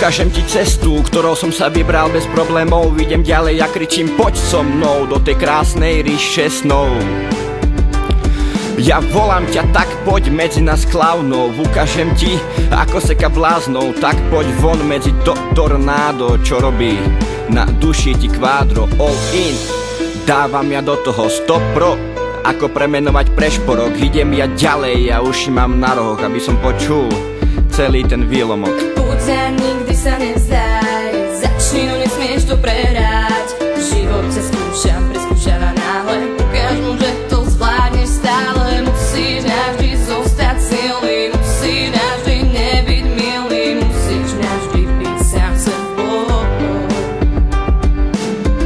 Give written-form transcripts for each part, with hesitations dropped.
Ukážem ti cestu, ktorou som sa vybral bez problémov. Idem ďalej a kričím poď so mnou do tej krásnej ríše snov. Ja volám ťa, tak poď medzi nás klaunou. Ukážem ti, ako seka bláznov. Tak poď von medzi to tornádo, čo robí na duši ti kvádro. All in, dávam ja do toho 100 pro. Ako premenovať prešporok. Idem ja ďalej a uši mám na rohoch, aby som počul celý ten výlomok. Buď a nikdy sa nevzdaj, začni, no nesmieš to prehrať. Život ťa skúšam, preskúšava náhle. Ukáž mu, že to zvládneš stále. Musíš navždy zostať silný, musíš navždy nebyť milý, musíš navždy byť sám sebou.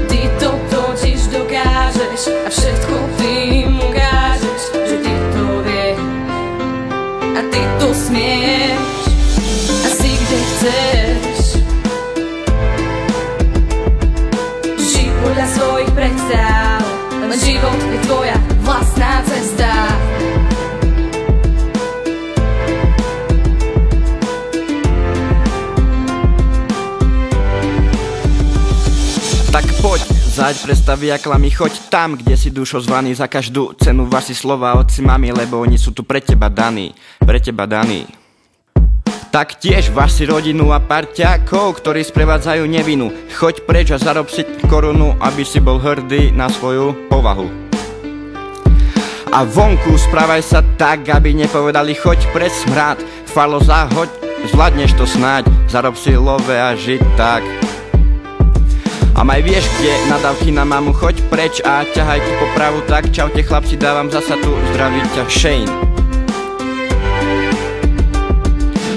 Ty to totiž dokážeš a všetko ty im ukážeš, že ty to vieš a ty to smieš. Asi kde chceš, žij podľa svojich predstav, len život je tvoja vlastná cesta. Tak poď, zaď predstavy a klamy, choď tam, kde si dušo zvaný. Za každú cenu vaši slova otci, mami, lebo oni sú tu pre teba daní, pre teba daní. Tak tiež váš si rodinu a parťákov, ktorí sprevádzajú nevinu. Choď preč a zarob si korunu, aby si bol hrdý na svoju povahu. A vonku správaj sa tak, aby nepovedali choď pred smrad. Falo zahoď, zvládneš to snáď, zarob si love a žiť tak. A maj vieš kde, nadávky na mamu, choď preč a ťahaj tu popravu. Tak čaute chlapci, dávam zasa tu, zdraví ťa Shane.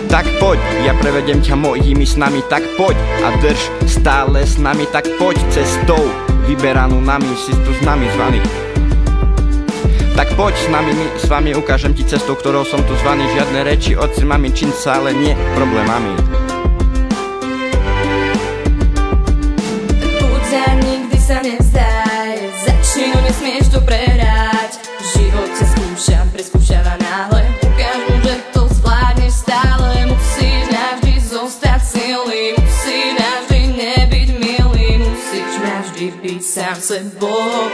Tak poď, ja prevedem ťa mojimi snami. Tak poď a drž stále s nami. Tak poď cestou vyberanú nami, si tu s nami zvaný. Tak poď s nami, my s vami ukážem ti cestou, ktorou som tu zvaný. Žiadne reči, otci, mami, čin sa, ale nie problémami. Buď a nikdy sa nevzdaj, začni, no nesmieš to prehrať. Život ťa skúšam, preskúšava náhle. Ukáž mu, že to zvládneš stále. Musíš navždy zostať silný, musíš navždy nebyť milý, musíš navždy byť sám sebou.